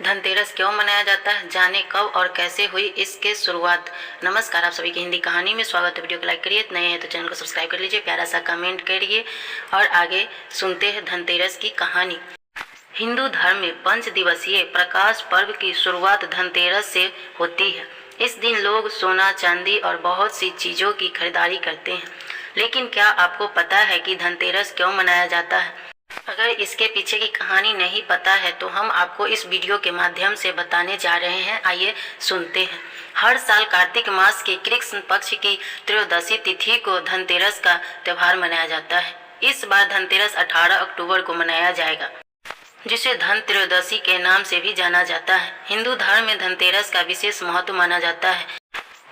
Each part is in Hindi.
धनतेरस क्यों मनाया जाता है, जाने कब और कैसे हुई इसके शुरुआत। नमस्कार, आप सभी की हिंदी कहानी में स्वागत है। वीडियो को लाइक करिए, नए हैं तो चैनल को सब्सक्राइब कर लीजिए, प्यारा सा कमेंट करिए और आगे सुनते हैं धनतेरस की कहानी। हिंदू धर्म में 5 दिवसीय प्रकाश पर्व की शुरुआत धनतेरस से होती है। इस दिन लोग सोना, चांदी और बहुत सी चीज़ों की खरीदारी करते हैं। लेकिन क्या आपको पता है कि धनतेरस क्यों मनाया जाता है? अगर इसके पीछे की कहानी नहीं पता है तो हम आपको इस वीडियो के माध्यम से बताने जा रहे हैं। आइए सुनते हैं। हर साल कार्तिक मास के कृष्ण पक्ष की त्रयोदशी तिथि को धनतेरस का त्यौहार मनाया जाता है। इस बार धनतेरस 18 अक्टूबर को मनाया जाएगा, जिसे धन त्रयोदशी के नाम से भी जाना जाता है। हिंदू धर्म में धनतेरस का विशेष महत्व माना जाता है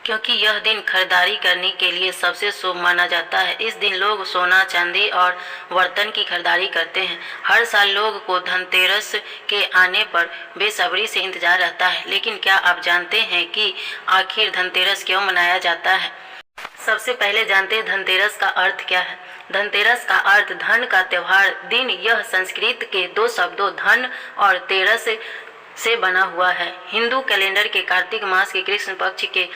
क्योंकि यह दिन खरीदारी करने के लिए सबसे शुभ माना जाता है। इस दिन लोग सोना, चांदी और बर्तन की खरीदारी करते हैं। हर साल लोग को धनतेरस के आने पर बेसब्री से इंतजार रहता है। लेकिन क्या आप जानते हैं कि आखिर धनतेरस क्यों मनाया जाता है? सबसे पहले जानते हैं धनतेरस का अर्थ क्या है। धनतेरस का अर्थ धन का त्योहार दिन। यह संस्कृत के 2 शब्दों धन और तेरस से बना हुआ है। हिंदू कैलेंडर के कार्तिक मास के कृष्ण पक्ष के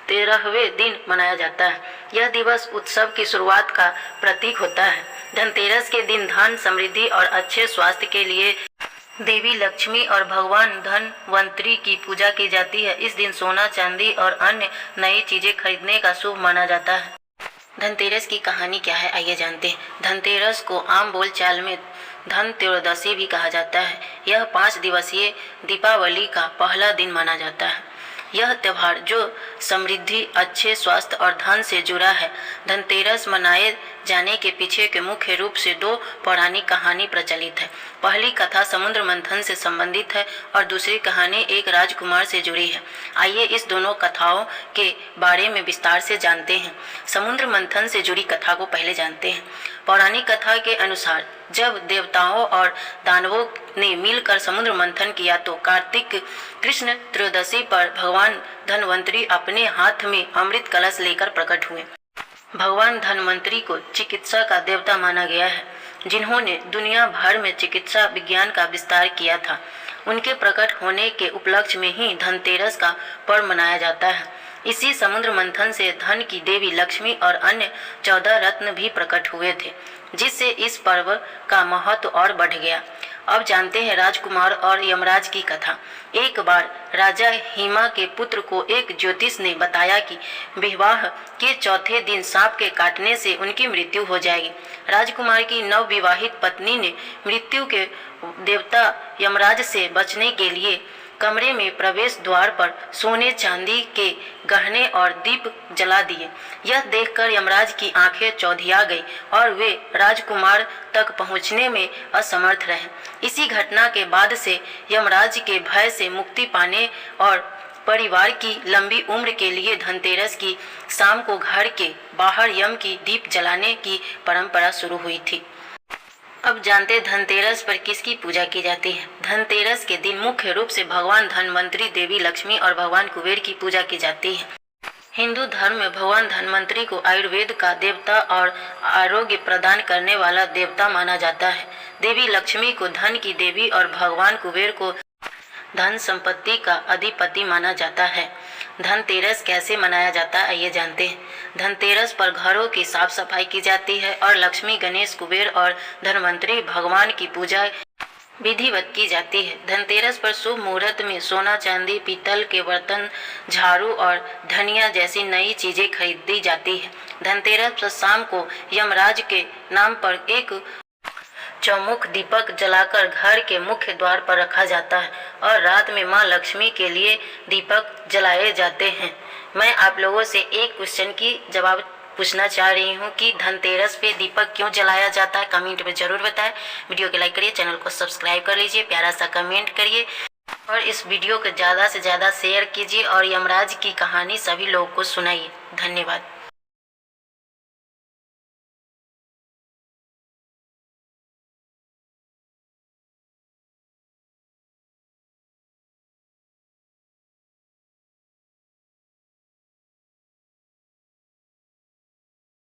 13वें दिन मनाया जाता है। यह दिवस उत्सव की शुरुआत का प्रतीक होता है। धनतेरस के दिन धन, समृद्धि और अच्छे स्वास्थ्य के लिए देवी लक्ष्मी और भगवान धनवंतरी की पूजा की जाती है। इस दिन सोना, चांदी और अन्य नई चीजें खरीदने का शुभ माना जाता है। धनतेरस की कहानी क्या है, आइए जानते हैं। धनतेरस को आम बोलचाल में धन त्रयोदशी भी कहा जाता है। यह 5 दिवसीय दीपावली का पहला दिन माना जाता है। यह त्यौहार जो समृद्धि, अच्छे स्वास्थ्य और धन से जुड़ा है। धनतेरस मनाए जाने के पीछे के मुख्य रूप से 2 पौराणिक कहानी प्रचलित है। पहली कथा समुद्र मंथन से संबंधित है और दूसरी कहानी एक राजकुमार से जुड़ी है। आइए इस दोनों कथाओं के बारे में विस्तार से जानते हैं। समुद्र मंथन से जुड़ी कथा को पहले जानते हैं। पौराणिक कथा के अनुसार जब देवताओं और दानवों ने मिलकर समुद्र मंथन किया तो कार्तिक कृष्ण त्रयोदशी पर भगवान धनवंतरी अपने हाथ में अमृत कलश लेकर प्रकट हुए। भगवान धनवंतरी को चिकित्सा का देवता माना गया है, जिन्होंने दुनिया भर में चिकित्सा विज्ञान का विस्तार किया था। उनके प्रकट होने के उपलक्ष्य में ही धनतेरस का पर्व मनाया जाता है। इसी समुद्र मंथन से धन की देवी लक्ष्मी और अन्य 14 रत्न भी प्रकट हुए थे, जिससे इस पर्व का महत्व और बढ़ गया। अब जानते हैं राजकुमार और यमराज की कथा। एक बार राजा हिमा के पुत्र को एक ज्योतिष ने बताया कि विवाह के चौथे दिन सांप के काटने से उनकी मृत्यु हो जाएगी। राजकुमार की नवविवाहित पत्नी ने मृत्यु के देवता यमराज से बचने के लिए कमरे में प्रवेश द्वार पर सोने, चांदी के गहने और दीप जला दिए। यह देखकर यमराज की आंखें चौधिया गई और वे राजकुमार तक पहुंचने में असमर्थ रहे। इसी घटना के बाद से यमराज के भय से मुक्ति पाने और परिवार की लंबी उम्र के लिए धनतेरस की शाम को घर के बाहर यम की दीप जलाने की परंपरा शुरू हुई थी। अब जानते धनतेरस पर किसकी पूजा की जाती है। धनतेरस के दिन मुख्य रूप से भगवान धनवंतरी, देवी लक्ष्मी और भगवान कुबेर की पूजा की जाती है। हिंदू धर्म में भगवान धनवंतरी को आयुर्वेद का देवता और आरोग्य प्रदान करने वाला देवता माना जाता है। देवी लक्ष्मी को धन की देवी और भगवान कुबेर को धन संपत्ति का अधिपति माना जाता है। धनतेरस कैसे मनाया जाता है, आइए जानते हैं। धनतेरस पर घरों की साफ सफाई की जाती है और लक्ष्मी, गणेश, कुबेर और धनवंतरी भगवान की पूजा विधिवत की जाती है। धनतेरस पर शुभ मुहूर्त में सोना, चांदी, पीतल के बर्तन, झाड़ू और धनिया जैसी नई चीजें खरीदी जाती है। धनतेरस पर शाम को यमराज के नाम पर एक चौमुख दीपक जलाकर घर के मुख्य द्वार पर रखा जाता है और रात में मां लक्ष्मी के लिए दीपक जलाए जाते हैं। मैं आप लोगों से एक क्वेश्चन की जवाब पूछना चाह रही हूँ कि धनतेरस पे दीपक क्यों जलाया जाता है, कमेंट में जरूर बताएं। वीडियो को लाइक करिए, चैनल को सब्सक्राइब कर लीजिए, प्यारा सा कमेंट करिए और इस वीडियो को ज़्यादा से ज़्यादा शेयर कीजिए और यमराज की कहानी सभी लोगों को सुनाइए। धन्यवाद।